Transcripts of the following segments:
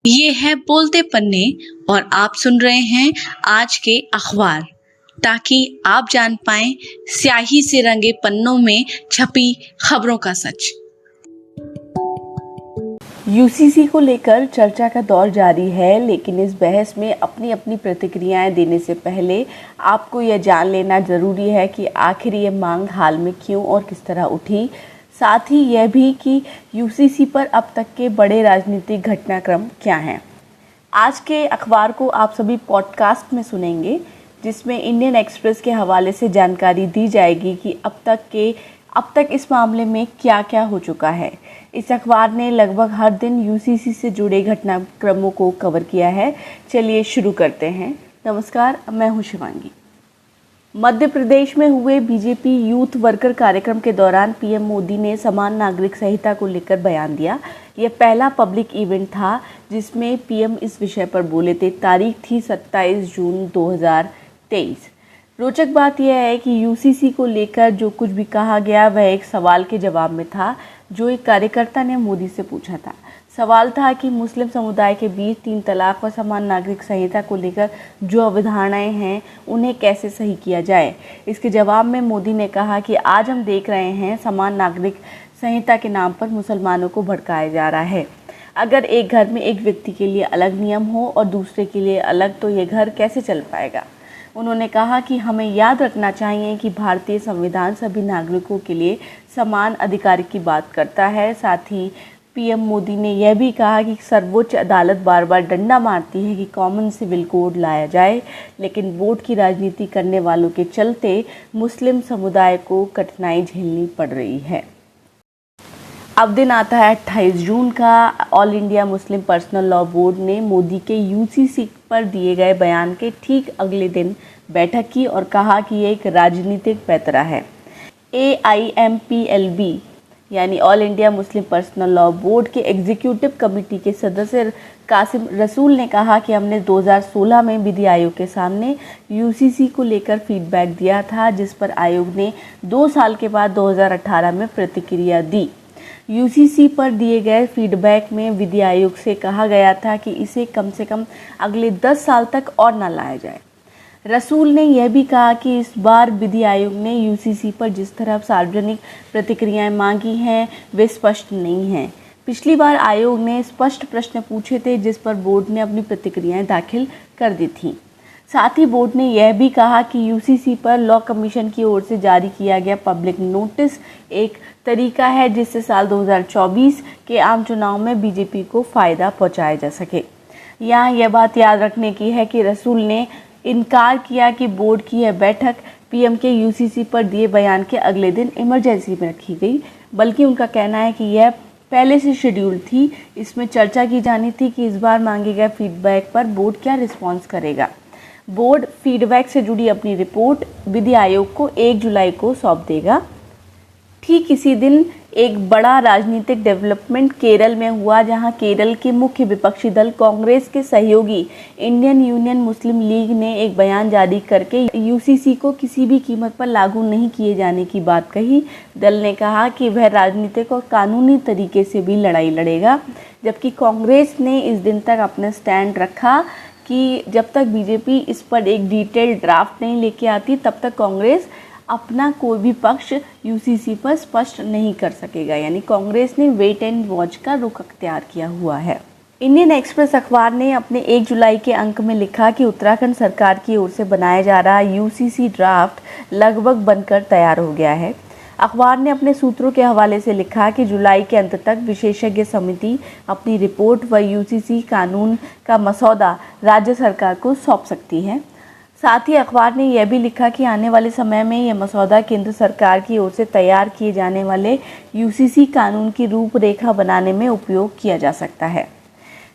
ये है बोलते पन्ने और आप सुन रहे हैं आज के अखबार, ताकि आप जान पाएं स्याही से रंगे पन्नों में छपी खबरों का सच। यूसीसी को लेकर चर्चा का दौर जारी है, लेकिन इस बहस में अपनी अपनी प्रतिक्रियाएं देने से पहले आपको यह जान लेना ज़रूरी है कि आखिर ये मांग हाल में क्यों और किस तरह उठी। साथ ही यह भी कि यूसीसी पर अब तक के बड़े राजनीतिक घटनाक्रम क्या हैं। आज के अखबार को आप सभी पॉडकास्ट में सुनेंगे, जिसमें इंडियन एक्सप्रेस के हवाले से जानकारी दी जाएगी कि अब तक इस मामले में क्या क्या हो चुका है। इस अखबार ने लगभग हर दिन यूसीसी से जुड़े घटनाक्रमों को कवर किया है। चलिए शुरू करते हैं। नमस्कार, मैं हूं शिवांगी। मध्य प्रदेश में हुए बीजेपी यूथ वर्कर कार्यक्रम के दौरान पीएम मोदी ने समान नागरिक संहिता को लेकर बयान दिया। यह पहला पब्लिक इवेंट था जिसमें पीएम इस विषय पर बोले थे। तारीख थी 27 जून 2023। रोचक बात यह है कि यूसीसी को लेकर जो कुछ भी कहा गया वह एक सवाल के जवाब में था, जो एक कार्यकर्ता ने मोदी से पूछा था। सवाल था कि मुस्लिम समुदाय के बीच 3 तलाक और समान नागरिक संहिता को लेकर जो अवधारणाएं हैं उन्हें कैसे सही किया जाए। इसके जवाब में मोदी ने कहा कि आज हम देख रहे हैं समान नागरिक संहिता के नाम पर मुसलमानों को भड़काया जा रहा है। अगर एक घर में एक व्यक्ति के लिए अलग नियम हो और दूसरे के लिए अलग, तो ये घर कैसे चल पाएगा। उन्होंने कहा कि हमें याद रखना चाहिए कि भारतीय संविधान सभी नागरिकों के लिए समान अधिकार की बात करता है। साथ ही पीएम मोदी ने यह भी कहा कि सर्वोच्च अदालत बार बार डंडा मारती है कि कॉमन सिविल कोड लाया जाए, लेकिन वोट की राजनीति करने वालों के चलते मुस्लिम समुदाय को कठिनाई झेलनी पड़ रही है। अब दिन आता है 28 जून का। All India Muslim personal law board ने मोदी के यूसीसी पर दिए गए बयान के ठीक अगले दिन बैठक की और कहा कि ये एक राजनीतिक पैंतरा है। AIMPLB यानी all India Muslim personal law board के एग्जीक्यूटिव कमेटी के सदस्य कासिम रसूल ने कहा कि हमने 2016 में विधि आयोग के सामने यूसीसी को लेकर फीडबैक दिया था, जिस पर आयोग ने 2 साल के बाद 2018 में प्रतिक्रिया दी। यूसीसी पर दिए गए फीडबैक में विधि आयोग से कहा गया था कि इसे कम से कम अगले 10 साल तक और न लाया जाए। रसूल ने यह भी कहा कि इस बार विधि आयोग ने यूसीसी पर जिस तरह सार्वजनिक प्रतिक्रियाएं मांगी हैं वे स्पष्ट नहीं हैं। पिछली बार आयोग ने स्पष्ट प्रश्न पूछे थे, जिस पर बोर्ड ने अपनी प्रतिक्रियाएं दाखिल कर दी थीं। साथ ही बोर्ड ने यह भी कहा कि यूसीसी पर लॉ कमीशन की ओर से जारी किया गया पब्लिक नोटिस एक तरीका है जिससे साल 2024 के आम चुनाव में बीजेपी को फ़ायदा पहुंचाया जा सके। यहाँ यह बात याद रखने की है कि रसूल ने इनकार किया कि बोर्ड की यह बैठक पीएम के यूसीसी पर दिए बयान के अगले दिन इमरजेंसी में रखी गई, बल्कि उनका कहना है कि यह पहले से शेड्यूल थी। इसमें चर्चा की जानी थी कि इस बार मांगे गए फीडबैक पर बोर्ड क्या रिस्पॉन्स करेगा। बोर्ड फीडबैक से जुड़ी अपनी रिपोर्ट विधि आयोग को 1 जुलाई को सौंप देगा। ठीक इसी दिन एक बड़ा राजनीतिक डेवलपमेंट केरल में हुआ, जहां केरल के मुख्य विपक्षी दल कांग्रेस के सहयोगी इंडियन यूनियन मुस्लिम लीग ने एक बयान जारी करके यूसीसी को किसी भी कीमत पर लागू नहीं किए जाने की बात कही। दल ने कहा कि वह राजनीतिक और कानूनी तरीके से भी लड़ाई लड़ेगा, जबकि कांग्रेस ने इस दिन तक अपना स्टैंड रखा कि जब तक बीजेपी इस पर एक डिटेल्ड ड्राफ्ट नहीं लेके आती, तब तक कांग्रेस अपना कोई भी पक्ष यूसीसी पर स्पष्ट नहीं कर सकेगा। यानी कांग्रेस ने वेट एंड वॉच का रुख अख्तियार किया हुआ है। इंडियन एक्सप्रेस अखबार ने अपने 1 जुलाई के अंक में लिखा कि उत्तराखंड सरकार की ओर से बनाया जा रहा यूसीसी ड्राफ्ट लगभग बनकर तैयार हो गया है। अखबार ने अपने सूत्रों के हवाले से लिखा कि जुलाई के अंत तक विशेषज्ञ समिति अपनी रिपोर्ट व यूसीसी कानून का मसौदा राज्य सरकार को सौंप सकती है। साथ ही अखबार ने यह भी लिखा कि आने वाले समय में यह मसौदा केंद्र सरकार की ओर से तैयार किए जाने वाले यूसीसी कानून की रूपरेखा बनाने में उपयोग किया जा सकता है।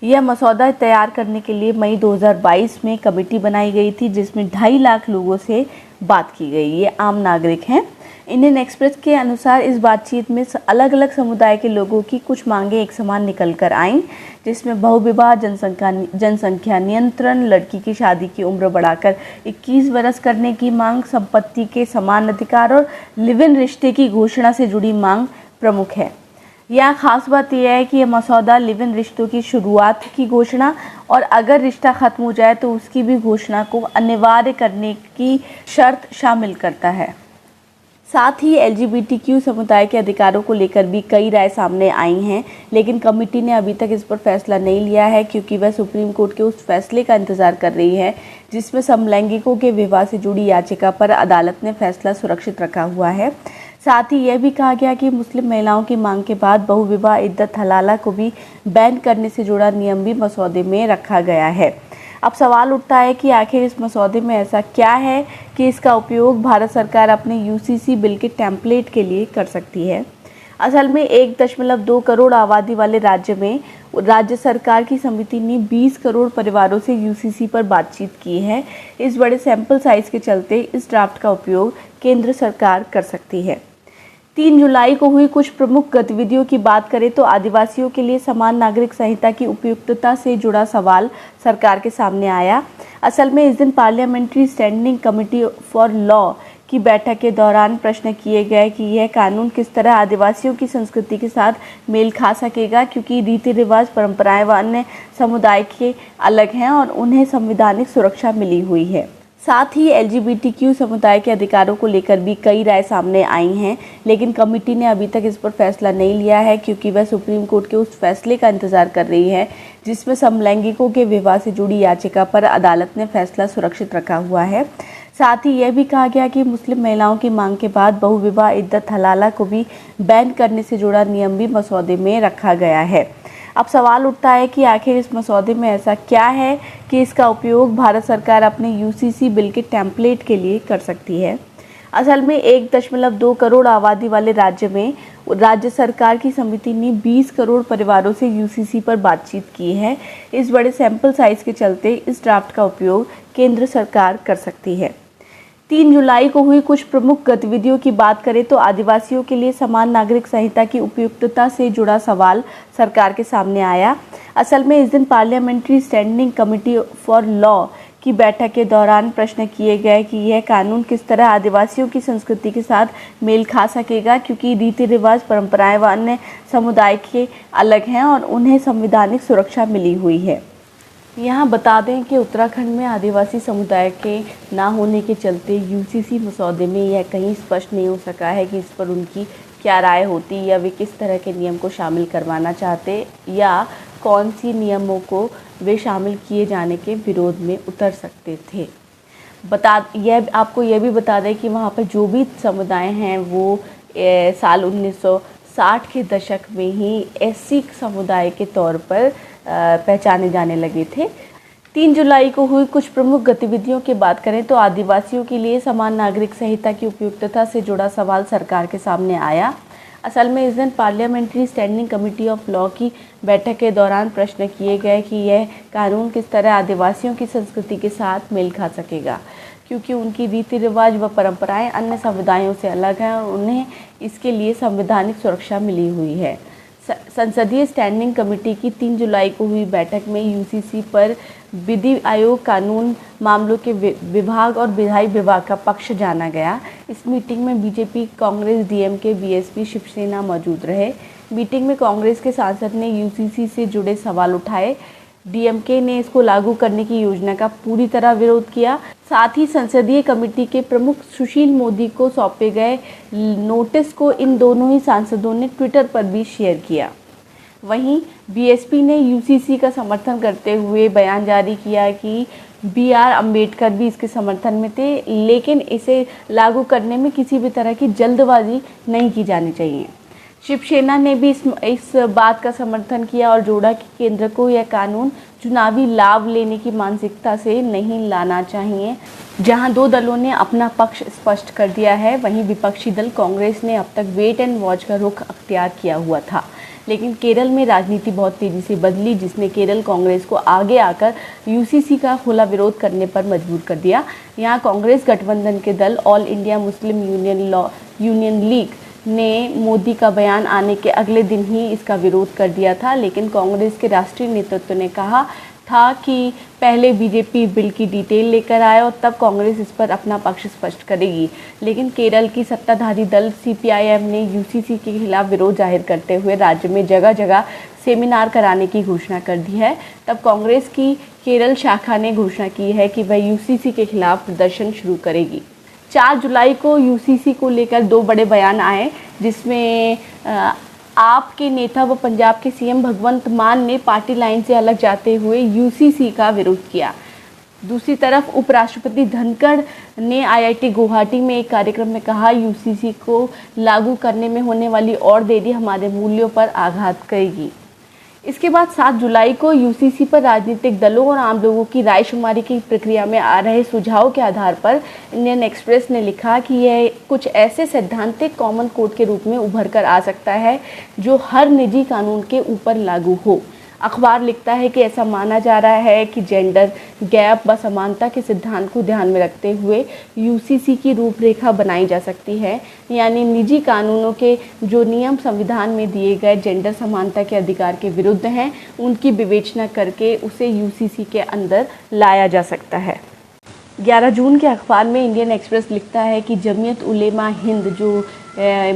यह मसौदा तैयार करने के लिए मई 2022 में कमेटी बनाई गई थी, जिसमें 2.5 लाख लोगों से बात की गई। ये आम नागरिक हैं। इंडियन एक्सप्रेस के अनुसार इस बातचीत में अलग अलग समुदाय के लोगों की कुछ मांगें एक समान निकल कर आईं, जिसमें बहुविवाह, जनसंख्या नियंत्रण, लड़की की शादी की उम्र बढ़ाकर 21 वर्ष करने की मांग, संपत्ति के समान अधिकार और लिव इन रिश्ते की घोषणा से जुड़ी मांग प्रमुख है। यहाँ खास बात यह है कि यह मसौदा लिव इन रिश्तों की शुरुआत की घोषणा और अगर रिश्ता खत्म हो जाए तो उसकी भी घोषणा को अनिवार्य करने की शर्त शामिल करता है। साथ ही LGBTQ समुदाय के अधिकारों को लेकर भी कई राय सामने आई हैं, लेकिन कमेटी ने अभी तक इस पर फैसला नहीं लिया है क्योंकि वह सुप्रीम कोर्ट के उस फैसले का इंतजार कर रही है जिसमें समलैंगिकों के विवाह से जुड़ी याचिका पर अदालत ने फैसला सुरक्षित रखा हुआ है। साथ ही यह भी कहा गया कि मुस्लिम महिलाओं की मांग के बाद बहुविवाह इद्दत हलाला को भी बैन करने से जुड़ा नियम भी मसौदे में रखा गया है। अब सवाल उठता है कि आखिर इस मसौदे में ऐसा क्या है कि इसका उपयोग भारत सरकार अपने UCC बिल के टेम्पलेट के लिए कर सकती है। असल में 1.2 करोड़ आबादी वाले राज्य में राज्य सरकार की समिति ने 20 करोड़ परिवारों से UCC पर बातचीत की है। इस बड़े सैंपल साइज के चलते इस ड्राफ्ट का उपयोग केंद्र सरकार कर सकती है। 3 जुलाई को हुई कुछ प्रमुख गतिविधियों की बात करें तो आदिवासियों के लिए समान नागरिक संहिता की उपयुक्तता से जुड़ा सवाल सरकार के सामने आया। असल में इस दिन parliamentary standing committee for law की बैठक के दौरान प्रश्न किए गए कि यह कानून किस तरह आदिवासियों की संस्कृति के साथ मेल खा सकेगा क्योंकि रीति रिवाज, परंपराएं व अन्य समुदाय के अलग हैं और उन्हें संवैधानिक सुरक्षा मिली हुई है। साथ ही LGBTQ समुदाय के अधिकारों को लेकर भी कई राय सामने आई हैं, लेकिन कमेटी ने अभी तक इस पर फैसला नहीं लिया है क्योंकि वह सुप्रीम कोर्ट के उस फैसले का इंतजार कर रही है जिसमें समलैंगिकों के विवाह से जुड़ी याचिका पर अदालत ने फैसला सुरक्षित रखा हुआ है। साथ ही यह भी कहा गया कि मुस्लिम महिलाओं की मांग के बाद बहुविवाह इद्दत हलाला को भी बैन करने से जुड़ा नियम भी मसौदे में रखा गया है। अब सवाल उठता है कि आखिर इस मसौदे में ऐसा क्या है कि इसका उपयोग भारत सरकार अपने UCC बिल के टेम्पलेट के लिए कर सकती है। असल में 1.2 करोड़ आबादी वाले राज्य में राज्य सरकार की समिति ने 20 करोड़ परिवारों से UCC पर बातचीत की है। इस बड़े सैंपल साइज के चलते इस ड्राफ्ट का उपयोग केंद्र सरकार कर सकती है। 3 जुलाई को हुई कुछ प्रमुख गतिविधियों की बात करें तो आदिवासियों के लिए समान नागरिक संहिता की उपयुक्तता से जुड़ा सवाल सरकार के सामने आया। असल में इस दिन parliamentary standing committee for law की बैठक के दौरान प्रश्न किए गए कि यह कानून किस तरह आदिवासियों की संस्कृति के साथ मेल खा सकेगा क्योंकि रीति रिवाज, परंपराएं व अन्य समुदाय के अलग हैं और उन्हें संवैधानिक सुरक्षा मिली हुई है। यहाँ बता दें कि उत्तराखंड में आदिवासी समुदाय के ना होने के चलते UCC मसौदे में यह कहीं स्पष्ट नहीं हो सका है कि इस पर उनकी क्या राय होती या वे किस तरह के नियम को शामिल करवाना चाहते या कौन सी नियमों को वे शामिल किए जाने के विरोध में उतर सकते थे। आपको यह भी बता दें कि वहाँ पर जो भी समुदाय हैं वो साल 1960 के दशक में ही SC समुदाय के तौर पर पहचाने जाने लगे थे। 3 जुलाई को हुई कुछ प्रमुख गतिविधियों की बात करें तो आदिवासियों के लिए समान नागरिक संहिता की उपयुक्तता से जुड़ा सवाल सरकार के सामने आया। असल में इस दिन parliamentary standing committee of law की बैठक के दौरान प्रश्न किए गए कि यह कानून किस तरह आदिवासियों की संस्कृति के साथ मेल खा सकेगा क्योंकि उनकी रीति रिवाज व परंपराएं अन्य समुदायों से अलग हैं और उन्हें इसके लिए संवैधानिक सुरक्षा मिली हुई है। संसदीय स्टैंडिंग कमेटी की 3 जुलाई को हुई बैठक में UCC पर विधि आयोग, कानून मामलों के विभाग और विधायी विभाग का पक्ष जाना गया। इस मीटिंग में BJP, Congress, DMK, BSP, Shiv Sena मौजूद रहे। मीटिंग में कांग्रेस के सांसद ने UCC से जुड़े सवाल उठाए। DMK ने इसको लागू करने की योजना का पूरी तरह विरोध किया। साथ ही संसदीय कमेटी के प्रमुख सुशील मोदी को सौंपे गए नोटिस को इन दोनों ही सांसदों ने ट्विटर पर भी शेयर किया। वहीं BSP ने UCC का समर्थन करते हुए बयान जारी किया कि BR अम्बेडकर भी इसके समर्थन में थे, लेकिन इसे लागू करने में किसी भी तरह की जल्दबाजी नहीं की जानी चाहिए। शिवसेना ने भी इस बात का समर्थन किया और जोड़ा कि केंद्र को यह कानून चुनावी लाभ लेने की मानसिकता से नहीं लाना चाहिए। जहां दो दलों ने अपना पक्ष स्पष्ट कर दिया है, वहीं विपक्षी दल कांग्रेस ने अब तक वेट एंड वॉच का रुख अख्तियार किया हुआ था। लेकिन केरल में राजनीति बहुत तेजी से बदली, जिसने केरल कांग्रेस को आगे आकर UCC का खुला विरोध करने पर मजबूर कर दिया। यहाँ कांग्रेस गठबंधन के दल all India Muslim union league ने मोदी का बयान आने के अगले दिन ही इसका विरोध कर दिया था, लेकिन कांग्रेस के राष्ट्रीय नेतृत्व ने कहा था कि पहले बीजेपी बिल की डिटेल लेकर आए और तब कांग्रेस इस पर अपना पक्ष स्पष्ट करेगी। लेकिन केरल की सत्ताधारी दल सीपीआईएम ने यूसीसी के खिलाफ विरोध जाहिर करते हुए राज्य में जगह जगह सेमिनार कराने की घोषणा कर दी है। तब कांग्रेस की केरल शाखा ने घोषणा की है कि वह यूसीसी के खिलाफ प्रदर्शन शुरू करेगी। 4 जुलाई को यूसीसी को लेकर 2 बड़े बयान आए, जिसमें आप के नेता व पंजाब के सीएम भगवंत मान ने पार्टी लाइन से अलग जाते हुए यूसीसी का विरोध किया। दूसरी तरफ उपराष्ट्रपति धनखड़ ने आईआईटी गुवाहाटी में एक कार्यक्रम में कहा, यूसीसी को लागू करने में होने वाली और देरी हमारे मूल्यों पर आघात करेगी। इसके बाद 7 जुलाई को यूसीसी पर राजनीतिक दलों और आम लोगों की रायशुमारी की प्रक्रिया में आ रहे सुझाव के आधार पर इंडियन एक्सप्रेस ने लिखा कि यह कुछ ऐसे सैद्धांतिक कॉमन कोड के रूप में उभर कर आ सकता है जो हर निजी कानून के ऊपर लागू हो। अखबार लिखता है कि ऐसा माना जा रहा है कि जेंडर गैप व समानता के सिद्धांत को ध्यान में रखते हुए यूसीसी की रूपरेखा बनाई जा सकती है, यानी निजी कानूनों के जो नियम संविधान में दिए गए जेंडर समानता के अधिकार के विरुद्ध हैं, उनकी विवेचना करके उसे यूसीसी के अंदर लाया जा सकता है। 11 जून के अखबार में इंडियन एक्सप्रेस लिखता है कि जमीयत उलेमा हिंद, जो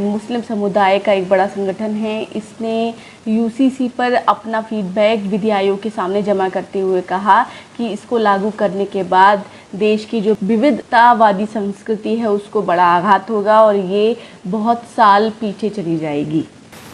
मुस्लिम समुदाय का एक बड़ा संगठन है, इसने यूसीसी पर अपना फीडबैक विधि आयोग के सामने जमा करते हुए कहा कि इसको लागू करने के बाद देश की जो विविधतावादी संस्कृति है उसको बड़ा आघात होगा और ये बहुत साल पीछे चली जाएगी।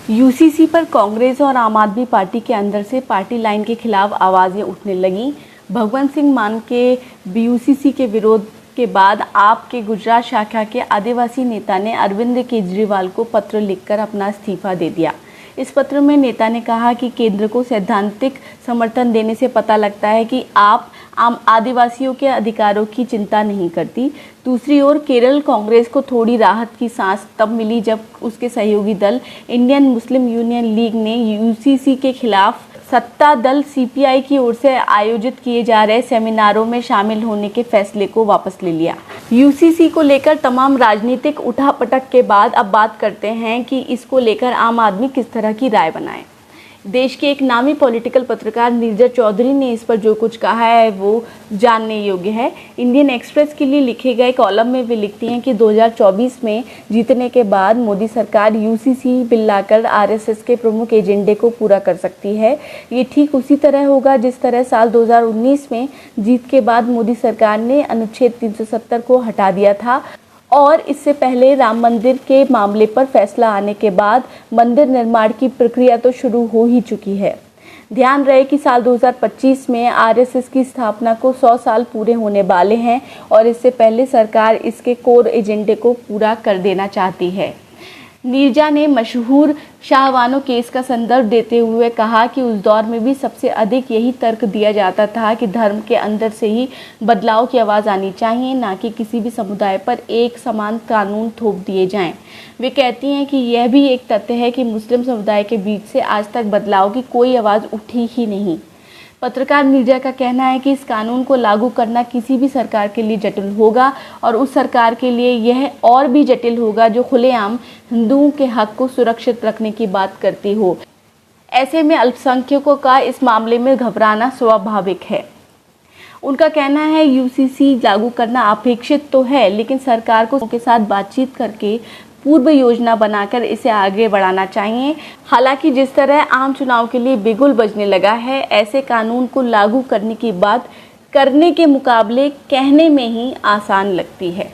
यूसीसी पर कांग्रेस और आम आदमी पार्टी के अंदर से पार्टी लाइन के खिलाफ आवाज़ें उठने लगीं। भगवंत सिंह मान के यूसीसी के विरोध के बाद आप के गुजरात शाखा के आदिवासी नेता ने अरविंद केजरीवाल को पत्र लिखकर अपना इस्तीफा दे दिया। इस पत्र में नेता ने कहा कि केंद्र को सैद्धांतिक समर्थन देने से पता लगता है कि आप आम आदिवासियों के अधिकारों की चिंता नहीं करती। दूसरी ओर केरल कांग्रेस को थोड़ी राहत की सांस तब मिली जब उसके सहयोगी दल इंडियन मुस्लिम यूनियन लीग ने यूसीसी के खिलाफ सत्ता दल सीपीआई की ओर से आयोजित किए जा रहे सेमिनारों में शामिल होने के फैसले को वापस ले लिया। यूसीसी को लेकर तमाम राजनीतिक उठापटक के बाद अब बात करते हैं कि इसको लेकर आम आदमी किस तरह की राय बनाए। देश के एक नामी पॉलिटिकल पत्रकार नीरजा चौधरी ने इस पर जो कुछ कहा है वो जानने योग्य है। इंडियन एक्सप्रेस के लिए लिखे गए कॉलम में वे लिखती हैं कि 2024 में जीतने के बाद मोदी सरकार यूसीसी बिल लाकर आरएसएस के प्रमुख एजेंडे को पूरा कर सकती है। ये ठीक उसी तरह होगा जिस तरह साल 2019 में जीत के बाद मोदी सरकार ने अनुच्छेद 370 को हटा दिया था और इससे पहले राम मंदिर के मामले पर फैसला आने के बाद मंदिर निर्माण की प्रक्रिया तो शुरू हो ही चुकी है। ध्यान रहे कि साल 2025 में आरएसएस की स्थापना को 100 साल पूरे होने वाले हैं और इससे पहले सरकार इसके कोर एजेंडे को पूरा कर देना चाहती है। नीरजा ने मशहूर शाहबानो केस का संदर्भ देते हुए कहा कि उस दौर में भी सबसे अधिक यही तर्क दिया जाता था कि धर्म के अंदर से ही बदलाव की आवाज़ आनी चाहिए, ना कि किसी भी समुदाय पर एक समान कानून थोप दिए जाएं। वे कहती हैं कि यह भी एक तथ्य है कि मुस्लिम समुदाय के बीच से आज तक बदलाव की कोई आवाज़ उठी ही नहीं। पत्रकार नीरजा का कहना है कि इस कानून को लागू करना किसी भी सरकार के लिए जटिल होगा और उस सरकार के लिए यह और भी जटिल होगा जो खुलेआम हिंदुओं के हक को सुरक्षित रखने की बात करती हो। ऐसे में अल्पसंख्यकों का इस मामले में घबराना स्वाभाविक है। उनका कहना है यूसीसी लागू करना अपेक्षित तो है, लेकिन सरकार को उनके साथ बातचीत करके पूर्व योजना बनाकर इसे आगे बढ़ाना चाहिए। हालांकि जिस तरह आम चुनाव के लिए बिगुल बजने लगा है, ऐसे कानून को लागू करने की बात करने के मुकाबले कहने में ही आसान लगती है।